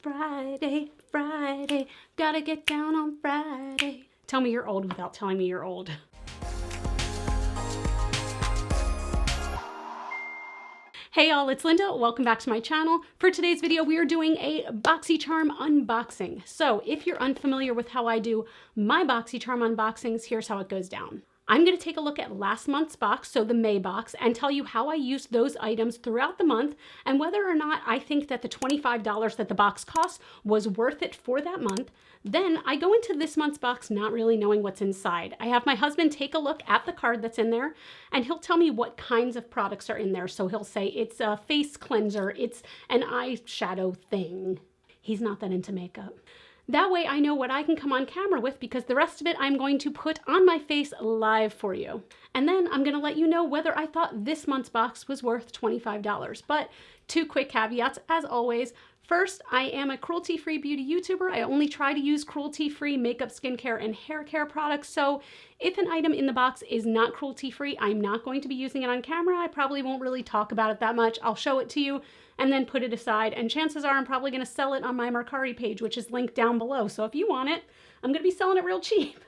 Friday, Friday, gotta get down on Friday. Tell me you're old without telling me you're old. Hey y'all, it's Linda. Welcome back to my channel. For today's video, we are doing a BOXYCHARM unboxing. So if you're unfamiliar with how I do my BOXYCHARM unboxings, here's how it goes down. I'm going to take a look at last month's box, so the May box, and tell you how I used those items throughout the month and whether or not I think that the $25 that the box costs was worth it for that month. Then I go into this month's box not really knowing what's inside. I have my husband take a look at the card that's in there and he'll tell me what kinds of products are in there. So he'll say it's a face cleanser, it's an eyeshadow thing. He's not that into makeup. That way I know what I can come on camera with because the rest of it I'm going to put on my face live for you. And then I'm going to let you know whether I thought this month's box was worth $25. But two quick caveats as always. First, I am a cruelty-free beauty YouTuber. I only try to use cruelty-free makeup, skincare, and hair care products. So if an item in the box is not cruelty-free, I'm not going to be using it on camera. I probably won't really talk about it that much. I'll show it to you and then put it aside. And chances are I'm probably going to sell it on my Mercari page, which is linked down below. So if you want it, I'm going to be selling it real cheap.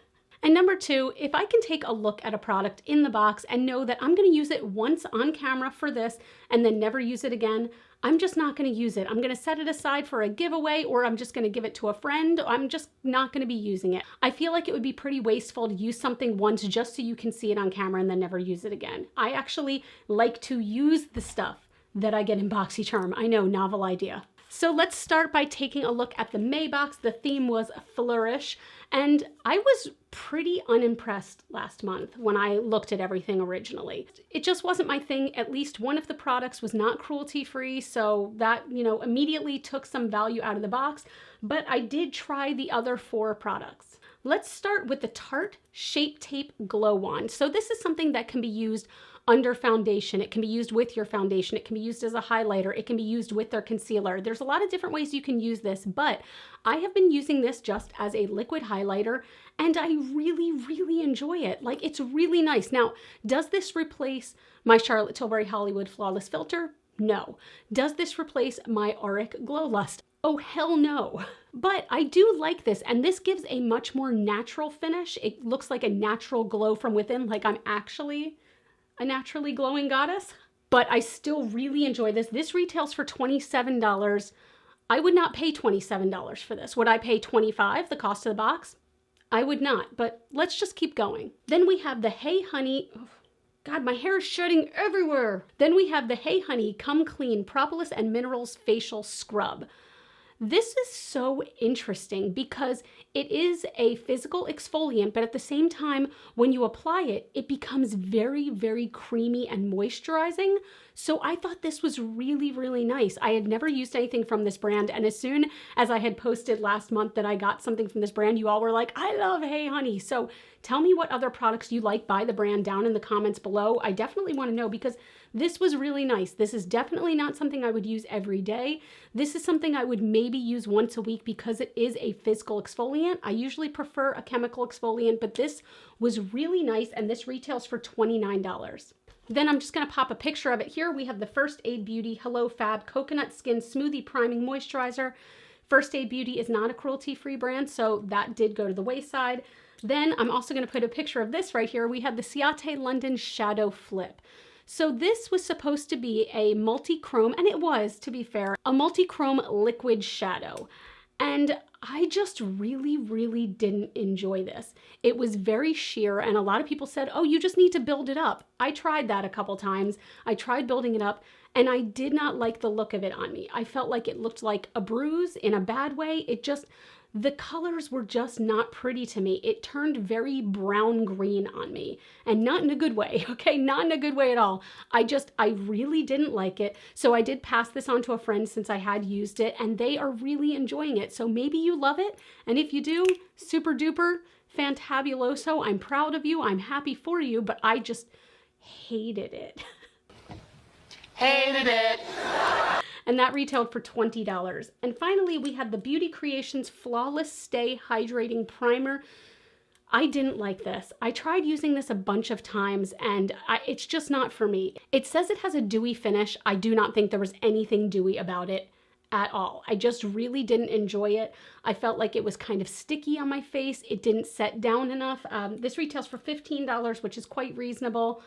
And number two, if I can take a look at a product in the box and know that I'm going to use it once on camera for this and then never use it again, I'm just not going to use it. I'm going to set it aside for a giveaway, or I'm just going to give it to a friend. I'm just not going to be using it. I feel like it would be pretty wasteful to use something once just so you can see it on camera and then never use it again. I actually like to use the stuff that I get in BOXYCHARM. I know, novel idea. So let's start by taking a look at the May box. The theme was Flourish, and I was pretty unimpressed last month when I looked at everything originally. It just wasn't my thing. At least one of the products was not cruelty-free, so that, immediately took some value out of the box, but I did try the other 4 products. Let's start with the Tarte Shape Tape Glow Wand. So this is something that can be used under foundation. It can be used with your foundation. It can be used as a highlighter. It can be used with their concealer. There's a lot of different ways you can use this, but I have been using this just as a liquid highlighter and I really, really enjoy it. Like, it's really nice. Now, does this replace my Charlotte Tilbury Hollywood Flawless Filter? No. Does this replace my Auric Glow Lust? Oh, hell no. But I do like this, and this gives a much more natural finish. It looks like a natural glow from within, like I'm actually a naturally glowing goddess, but I still really enjoy this. This retails for $27. I would not pay $27 for this. Would I pay $25, the cost of the box? I would not, but let's just keep going. Then we have the Hey Honey, oh, God, my hair is shedding everywhere. Then we have the Hey Honey Come Clean Propolis and Minerals Facial Scrub. This is so interesting because it is a physical exfoliant, but at the same time, when you apply it, it becomes very, very creamy and moisturizing. So I thought this was really, really nice. I had never used anything from this brand, and as soon as I had posted last month that I got something from this brand, you all were like, I love Hey Honey. So tell me what other products you like by the brand down in the comments below. I definitely want to know because this was really nice. This is definitely not something I would use every day. This is something I would maybe use once a week because it is a physical exfoliant. I usually prefer a chemical exfoliant, but this was really nice, and this retails for $29. Then I'm just going to pop a picture of it here. We have the First Aid Beauty Hello Fab Coconut Skin Smoothie Priming Moisturizer. First Aid Beauty is not a cruelty-free brand, so that did go to the wayside. Then I'm also going to put a picture of this right here. We have the Ciate London Shadow Flip. So this was supposed to be a multi-chrome, and it was, to be fair, a multi-chrome liquid shadow. And I just really, really didn't enjoy this. It was very sheer, and a lot of people said, oh, you just need to build it up. I tried that a couple times. I tried building it up, and I did not like the look of it on me. I felt like it looked like a bruise in a bad way. The colors were just not pretty to me. It turned very brown-green on me, and not in a good way, okay? Not in a good way at all. I really didn't like it, so I did pass this on to a friend since I had used it, and they are really enjoying it. So maybe you love it, and if you do, super duper, fantabuloso. I'm proud of you. I'm happy for you, but I just hated it. Hated it. And that retailed for $20. And finally, we had the Beauty Creations Flawless Stay Hydrating Primer. I didn't like this. I tried using this a bunch of times and it's just not for me. It says it has a dewy finish. I do not think there was anything dewy about it at all. I just really didn't enjoy it. I felt like it was kind of sticky on my face. It didn't set down enough. This retails for $15, which is quite reasonable.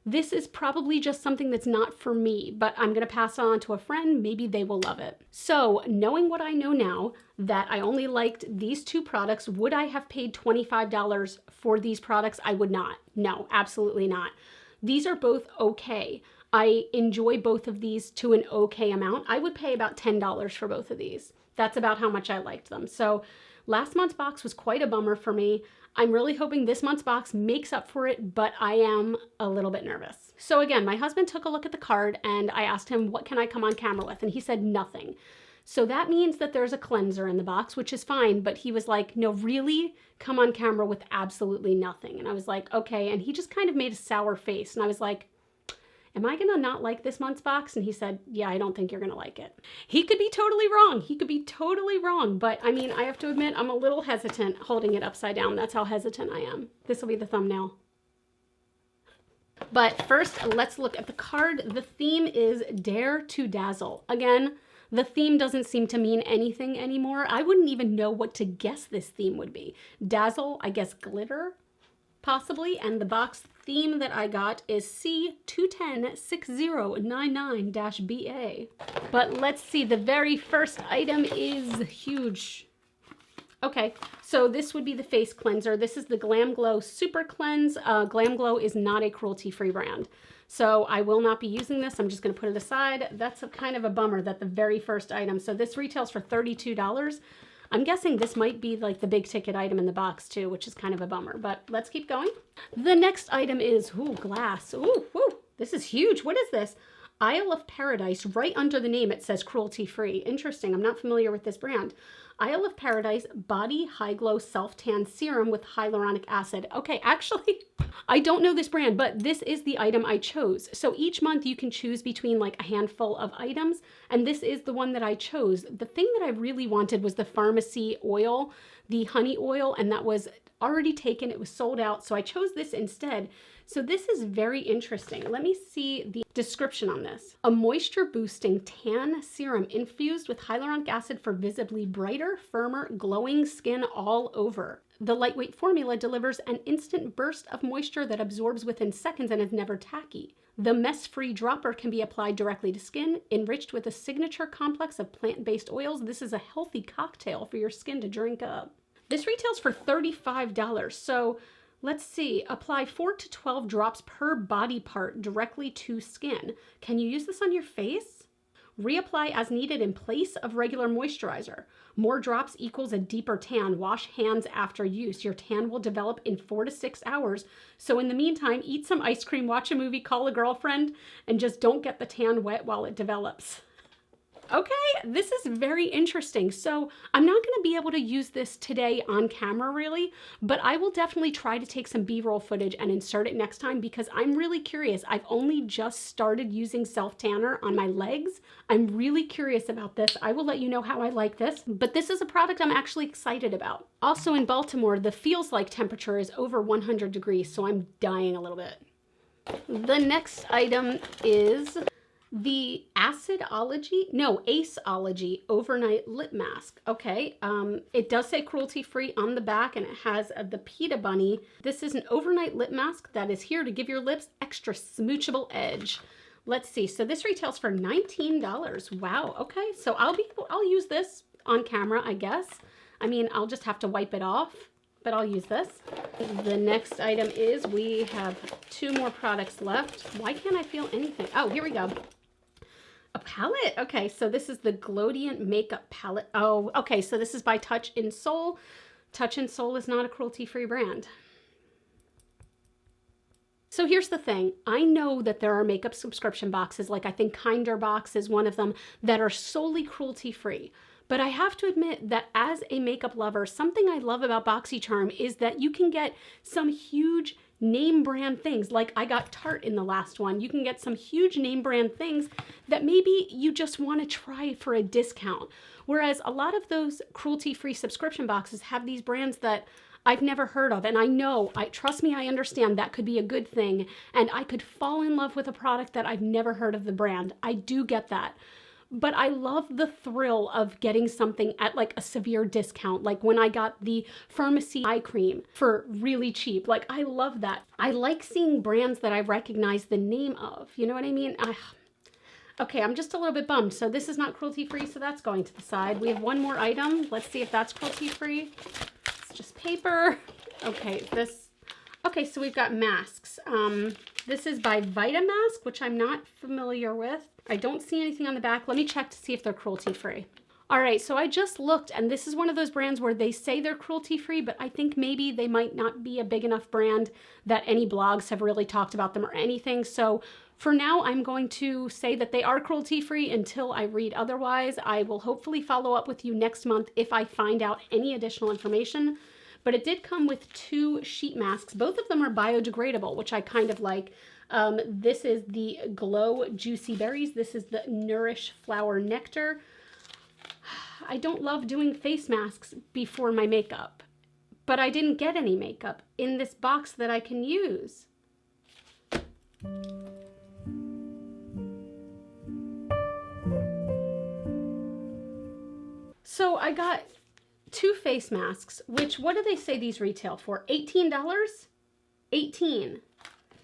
This is probably just something that's not for me, but I'm gonna pass it on to a friend. Maybe they will love it. So knowing what I know now, that I only liked these two products, would I have paid $25 for these products? I would not. No, absolutely not. These are both okay. I enjoy both of these to an okay amount. I would pay about $10 for both of these. That's about how much I liked them. So last month's box was quite a bummer for me. I'm really hoping this month's box makes up for it, but I am a little bit nervous. So again, my husband took a look at the card and I asked him, what can I come on camera with? And he said nothing. So that means that there's a cleanser in the box, which is fine, but he was like, no, really come on camera with absolutely nothing. And I was like, okay. And he just kind of made a sour face. And I was like, am I gonna not like this month's box? And he said, yeah, I don't think you're gonna like it. He could be totally wrong. He could be totally wrong. But I mean, I have to admit, I'm a little hesitant holding it upside down. That's how hesitant I am. This will be the thumbnail. But first, let's look at the card. The theme is Dare to Dazzle. Again, the theme doesn't seem to mean anything anymore. I wouldn't even know what to guess this theme would be. Dazzle, I guess glitter, possibly. And the box theme that I got is C2106099-BA. But let's see, the very first item is huge. Okay, so this would be the face cleanser. This is the GlamGlow Supercleanse. GlamGlow is not a cruelty-free brand. So I will not be using this. I'm just going to put it aside. That's a kind of a bummer that the very first item. So this retails for $32. I'm guessing this might be like the big ticket item in the box too, which is kind of a bummer, but let's keep going. The next item is, ooh, glass. Ooh, this is huge. What is this? Isle of Paradise. Right under the name, it says cruelty-free. Interesting. I'm not familiar with this brand. Isle of Paradise Body High Glow Self-Tan Serum with Hyaluronic Acid. Okay, actually, I don't know this brand, but this is the item I chose. So each month you can choose between like a handful of items, and this is the one that I chose. The thing that I really wanted was the pharmacy oil, the honey oil, and that was already taken. It was sold out, so I chose this instead. So this is very interesting. Let me see the description on this. A moisture boosting tan serum infused with hyaluronic acid for visibly brighter, firmer, glowing skin all over. The lightweight formula delivers an instant burst of moisture that absorbs within seconds and is never tacky. The mess-free dropper can be applied directly to skin, enriched with a signature complex of plant-based oils. This is a healthy cocktail for your skin to drink up. This retails for $35. So let's see, apply 4 to 12 drops per body part directly to skin. Can you use this on your face? Reapply as needed in place of regular moisturizer. More drops equals a deeper tan. Wash hands after use. Your tan will develop in 4 to 6 hours. So in the meantime, eat some ice cream, watch a movie, call a girlfriend, and just don't get the tan wet while it develops. Okay, this is very interesting. So I'm not going to be able to use this today on camera really, but I will definitely try to take some B-roll footage and insert it next time because I'm really curious. I've only just started using self-tanner on my legs. I'm really curious about this. I will let you know how I like this, but this is a product I'm actually excited about. Also in Baltimore, the feels like temperature is over 100 degrees, so I'm dying a little bit. The next item is the Aceology Overnight Lip Mask. Okay, it does say cruelty-free on the back and it has the PETA bunny. This is an overnight lip mask that is here to give your lips extra smoochable edge. Let's see, so this retails for $19. Wow, okay, so I'll use this on camera, I guess. I mean, I'll just have to wipe it off, but I'll use this. The next item is, we have 2 more products left. Why can't I feel anything? Oh, here we go. A palette. Okay, so this is the Glowdient makeup palette. Oh, okay, so this is by Touch in Soul. Touch in Soul is not a cruelty-free brand. So here's the thing. I know that there are makeup subscription boxes, like I think Kinder Box is one of them, that are solely cruelty-free. But I have to admit that as a makeup lover, something I love about BOXYCHARM is that you can get some huge name brand things. Like I got Tarte in the last one. You can get some huge name brand things that maybe you just want to try for a discount. Whereas a lot of those cruelty-free subscription boxes have these brands that I've never heard of. And I know, trust me, I understand that could be a good thing. And I could fall in love with a product that I've never heard of the brand. I do get that. but I love the thrill of getting something at like a severe discount. Like when I got the Pharmacy eye cream for really cheap. Like I love that. I like seeing brands that I recognize the name of, you know what I mean? Okay, I'm just a little bit bummed. So this is not cruelty-free, so that's going to the side. We have one more item. Let's see if that's cruelty-free. It's just paper. Okay, okay, so we've got masks. This is by VitaMask, which I'm not familiar with. I don't see anything on the back. Let me check to see if they're cruelty-free. All right, so I just looked, and this is one of those brands where they say they're cruelty-free, but I think maybe they might not be a big enough brand that any blogs have really talked about them or anything. So for now, I'm going to say that they are cruelty-free until I read otherwise. I will hopefully follow up with you next month if I find out any additional information. But it did come with 2 sheet masks. Both of them are biodegradable, which I kind of like. This is the Glow Juicy Berries. This is the Nourish Flower Nectar. I don't love doing face masks before my makeup, but I didn't get any makeup in this box that I can use. So I got 2 face masks, which, what do they say these retail for? $18? $18.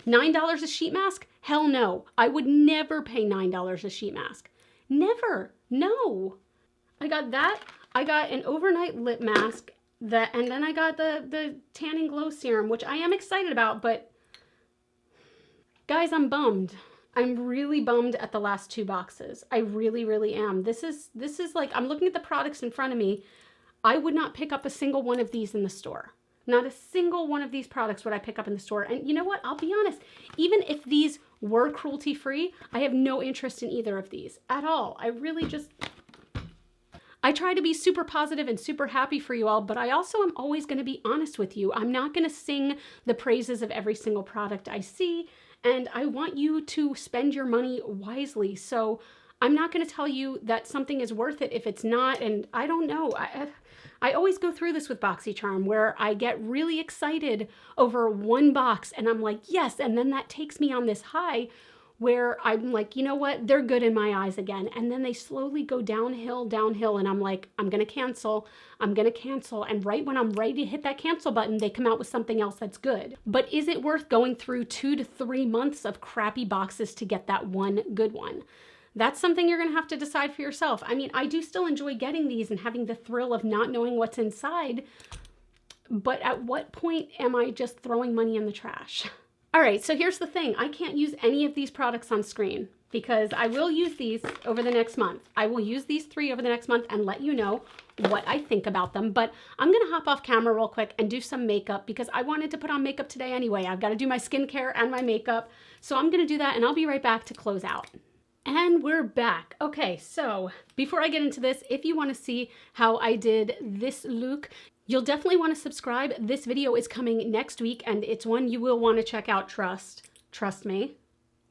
$9 a sheet mask? Hell no. I would never pay $9 a sheet mask. Never. No. I got that. I got an overnight lip mask, and then I got the tanning glow serum, which I am excited about, but guys, I'm bummed. I'm really bummed at the last 2 boxes. I really, really am. This is like, I'm looking at the products in front of me. I would not pick up a single one of these in the store. Not a single one of these products would I pick up in the store. And you know what? I'll be honest. Even if these were cruelty-free, I have no interest in either of these at all. I try to be super positive and super happy for you all, but I also am always going to be honest with you. I'm not going to sing the praises of every single product I see, and I want you to spend your money wisely. So I'm not going to tell you that something is worth it if it's not, and I don't know. I always go through this with BOXYCHARM where I get really excited over one box and I'm like, yes, and then that takes me on this high where I'm like, you know what, they're good in my eyes again. And then they slowly go downhill, and I'm like, I'm gonna cancel. And right when I'm ready to hit that cancel button, they come out with something else that's good. But is it worth going through 2 to 3 months of crappy boxes to get that one good one? That's something you're gonna have to decide for yourself. I mean, I do still enjoy getting these and having the thrill of not knowing what's inside, but at what point am I just throwing money in the trash? All right, so here's the thing. I can't use any of these products on screen because I will use these over the next month. I will use these 3 over the next month and let you know what I think about them. But I'm gonna hop off camera real quick and do some makeup because I wanted to put on makeup today anyway. I've gotta do my skincare and my makeup. So I'm gonna do that and I'll be right back to close out. And we're back. Okay, so before I get into this, if you wanna see how I did this look, you'll definitely want to subscribe. This video is coming next week, and it's one you will want to check out. Trust me.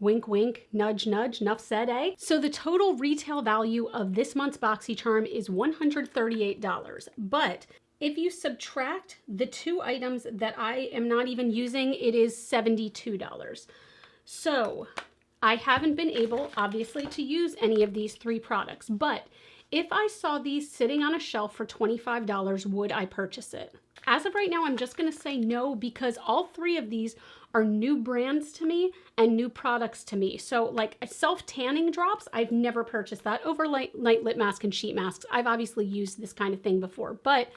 Wink, wink, nudge, nudge, enough said, eh? So the total retail value of this month's BOXYCHARM is $138. But if you subtract the 2 items that I am not even using, it is $72. So I haven't been able, obviously, to use any of these 3 products, but if I saw these sitting on a shelf for $25, would I purchase it? As of right now, I'm just gonna say no because all 3 of these are new brands to me and new products to me. So like self-tanning drops, I've never purchased that. Overnight lip mask and sheet masks, I've obviously used this kind of thing before, but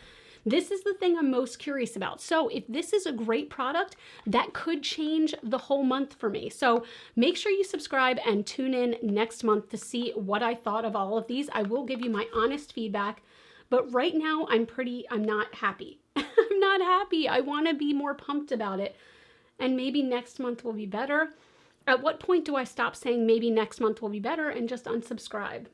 this is the thing I'm most curious about. So if this is a great product, that could change the whole month for me. So make sure you subscribe and tune in next month to see what I thought of all of these. I will give you my honest feedback, but right now I'm not happy. I'm not happy. I want to be more pumped about it. And maybe next month will be better. At what point do I stop saying maybe next month will be better and just unsubscribe?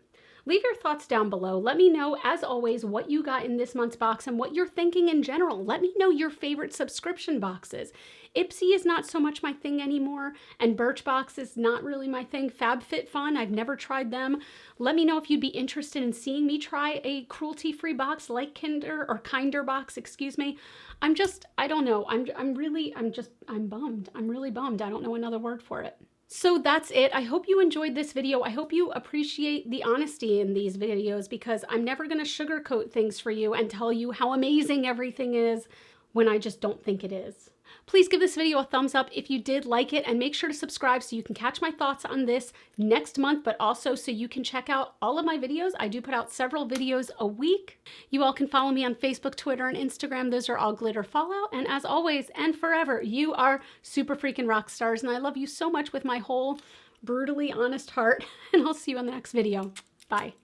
Leave your thoughts down below. Let me know, as always, what you got in this month's box and what you're thinking in general. Let me know your favorite subscription boxes. Ipsy is not so much my thing anymore, and Birchbox is not really my thing. FabFitFun, I've never tried them. Let me know if you'd be interested in seeing me try a cruelty-free box like Kinder Box, excuse me. I don't know. I'm bummed. I'm really bummed. I don't know another word for it. So that's it. I hope you enjoyed this video. I hope you appreciate the honesty in these videos, because I'm never going to sugarcoat things for you and tell you how amazing everything is when I just don't think it is. Please give this video a thumbs up if you did like it, and make sure to subscribe so you can catch my thoughts on this next month, but also so you can check out all of my videos. I do put out several videos a week. You all can follow me on Facebook, Twitter, and Instagram. Those are all GlitterFallout. And as always and forever, you are super freaking rock stars, and I love you so much with my whole brutally honest heart. And I'll see you in the next video. Bye.